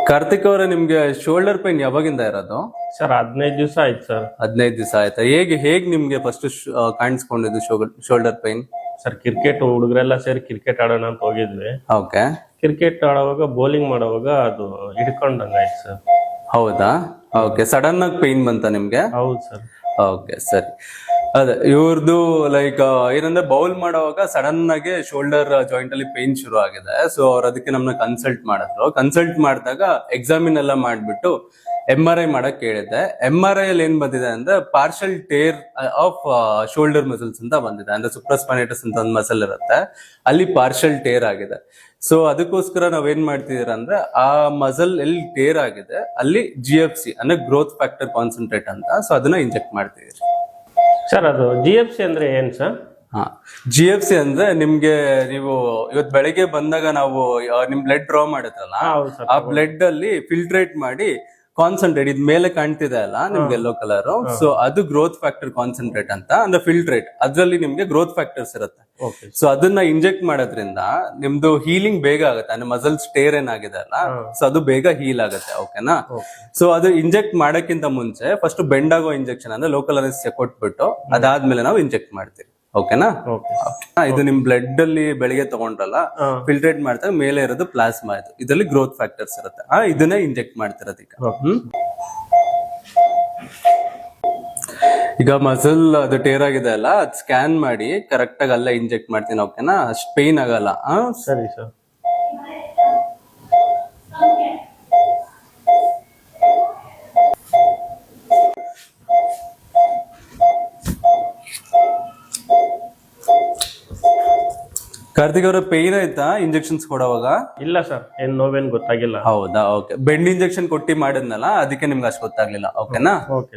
ಕಾರ್ತಿಕ್ ಅವರೇ, ನಿಮ್ಗೆ shoulder pine ಯಾವಾಗಿಂದ ಇರೋದು? ಸರ್ 15 ದಿವಸ ಆಯ್ತು ಸರ್. 15 ದಿವಸ ಆಯ್ತಾ? ಹೇಗ್ ನಿಮ್ಗೆ ಫಸ್ಟ್ ಕಾಣಿಸ್ಕೊಂಡಿದ್ದು ಶೋಲ್ಡರ್ ಪೈನ್? ಸರ್ ಕ್ರಿಕೆಟ್ ಹುಡುಗರೆಲ್ಲ ಸೇರಿ ಕ್ರಿಕೆಟ್ ಆಡೋಣ ಅಂತ ಹೋಗಿದ್ವಿ. ಓಕೆ. ಕ್ರಿಕೆಟ್ ಆಡುವಾಗ ಬೌಲಿಂಗ್ ಮಾಡುವಾಗ ಅದು ಹಿಡ್ಕೊಂಡಂಗಾಯ್ತು ಸರ್. ಹೌದಾ? ಓಕೆ. ಸಡನ್ ಆಗಿ ಪೈನ್ ಬಂತ ನಿಮ್ಗೆ? ಹೌದು ಸರ್. ಓಕೆ, ಸರಿ. ಅದೇ ಇವ್ರದ್ದು ಲೈಕ್ ಏನಂದ್ರೆ ಬೌಲ್ ಮಾಡುವಾಗ ಸಡನ್ ಆಗಿ ಶೋಲ್ಡರ್ ಜಾಯಿಂಟ್ ಅಲ್ಲಿ ಪೇನ್ ಶುರು ಆಗಿದೆ. ಸೊ ಅವ್ರು ಅದಕ್ಕೆ ನಮ್ನ ಕನ್ಸಲ್ಟ್ ಮಾಡಿದ್ರು. ಕನ್ಸಲ್ಟ್ ಮಾಡಿದಾಗ ಎಕ್ಸಾಮಿನ್ ಎಲ್ಲ ಮಾಡ್ಬಿಟ್ಟು MRI ಮಾಡಕ್ ಹೇಳಿದ್ದೆ. MRI ಅಲ್ಲಿ ಏನ್ ಬಂದಿದೆ ಅಂದ್ರೆ partial tear of shoulder muscles ಅಂತ ಬಂದಿದೆ. ಅಂದ್ರೆ ಸುಪ್ರಾಸ್ಪೈನೇಟಸ್ ಅಂತ ಒಂದು ಮಸಲ್ ಇರುತ್ತೆ, ಅಲ್ಲಿ ಪಾರ್ಷಲ್ ಟೇರ್ ಆಗಿದೆ. ಸೊ ಅದಕ್ಕೋಸ್ಕರ ನಾವೇನ್ ಮಾಡ್ತಿದೀರ ಅಂದ್ರೆ ಆ ಮಸಲ್ ಎಲ್ಲಿ ಟೇರ್ ಆಗಿದೆ ಅಲ್ಲಿ GFC ಅಂದ್ರೆ ಗ್ರೋತ್ ಫ್ಯಾಕ್ಟರ್ ಕಾನ್ಸಂಟ್ರೇಟ್ ಅಂತ, ಸೊ ಅದನ್ನ ಇಂಜೆಕ್ಟ್ ಮಾಡ್ತಿದೀರಿ. ಸರ್ ಅದು GFC ಅಂದ್ರೆ ಏನ್ ಸರ್? GFC ಅಂದ್ರೆ ನಿಮ್ಗೆ ನೀವು ಇವತ್ ಬೆಳಿಗ್ಗೆ ಬಂದಾಗ ನಾವು ನಿಮ್ ಬ್ಲಡ್ ಡ್ರಾ ಮಾಡಿದ್ರಲ್ಲ, ಆ ಬ್ಲಡ್ ಅಲ್ಲಿ ಫಿಲ್ಟ್ರೇಟ್ ಮಾಡಿ ಕಾನ್ಸಂಟ್ರೇಟ್ ಇದ್ ಮೇಲೆ ಕಾಣ್ತಿದೆ ಅಲ್ಲ ನಿಮ್ಗೆ ಯೆಲ್ಲೋ ಕಲರ್, ಸೊ ಅದು ಗ್ರೋತ್ ಫ್ಯಾಕ್ಟರ್ ಕಾನ್ಸಂಟ್ರೇಟ್ ಅಂತ ಅಂದ್ರೆ ಫಿಲ್ಟ್ರೇಟ್. ಅದ್ರಲ್ಲಿ ನಿಮ್ಗೆ ಗ್ರೋತ್ ಫ್ಯಾಕ್ಟರ್ಸ್ ಇರುತ್ತೆ. ಸೊ ಅದನ್ನ ಇಂಜೆಕ್ಟ್ ಮಾಡೋದ್ರಿಂದ ನಿಮ್ದು ಹೀಲಿಂಗ್ ಬೇಗ ಆಗುತ್ತೆ. ಅಂದ್ರೆ ಮಸಲ್ಸ್ ಟೇರ್ ಏನಾಗಿದೆ ಅಲ್ಲ, ಸೊ ಅದು ಬೇಗ ಹೀಲ್ ಆಗುತ್ತೆ. ಓಕೆನಾ? ಸೊ ಅದು ಇಂಜೆಕ್ಟ್ ಮಾಡಕ್ಕಿಂತ ಮುಂಚೆ ಫಸ್ಟ್ ಬೆಂಡ್ ಆಗೋ ಇಂಜೆಕ್ಷನ್ ಅಂದ್ರೆ ಲೋಕಲ್ ಅನೆಸ್ಥಿಸಿಯಾ ಕೊಟ್ಬಿಟ್ಟು ಅದಾದ್ಮೇಲೆ ನಾವು ಇಂಜೆಕ್ಟ್ ಮಾಡ್ತೀವಿ. ಓಕೆನಾ? ಇದು ನಿಮ್ ಬ್ಲಡ್ ಅಲ್ಲಿ ಬೆಳಿಗ್ಗೆ ತಗೊಂಡ್ರಲ್ಲ, ಫಿಲ್ಟ್ರೇಟ್ ಮಾಡ್ದಾಗ ಮೇಲೆ ಇರೋದು ಪ್ಲಾಸ್ಮಾ, ಇದು ಇದರಲ್ಲಿ ಗ್ರೋತ್ ಫ್ಯಾಕ್ಟರ್ಸ್ ಇರುತ್ತೆ. ಇದನ್ನೇ ಇಂಜೆಕ್ಟ್ ಮಾಡ್ತಿರೋದು ಈಗ ಮಸಲ್ ಅದು ಟೇರ್ ಆಗಿದೆ ಅಲ್ಲ, ಅದ್ ಸ್ಕ್ಯಾನ್ ಮಾಡಿ ಕರೆಕ್ಟ್ ಆಗಿ ಅಲ್ಲೇ ಇಂಜೆಕ್ಟ್ ಮಾಡ್ತೀನಿ. ಓಕೆನಾ? ಅಷ್ಟು ಪೇನ್ ಆಗಲ್ಲ. ಸರಿ ಸರ್. ಕಾರ್ತಿಕ್ ಅವರ ಪೇನ್ ಆಯ್ತಾ ಇಂಜೆಕ್ಷನ್ಸ್ ಕೊಡುವಾಗ? ಇಲ್ಲ ಸರ್, ಏನ್ ನೋವೇನ್ ಗೊತ್ತಾಗಿಲ್ಲ. ಹೌದಾ? ಓಕೆ. ಬೆಂಡ್ ಇಂಜೆಕ್ಷನ್ ಕೊಟ್ಟಿ ಮಾಡಿದ್ನಲ್ಲ, ಅದಕ್ಕೆ ನಿಮ್ಗೆ ಅಷ್ಟು ಗೊತ್ತಾಗ್ಲಿಲ್ಲ. ಓಕೆನಾ? ಓಕೆ.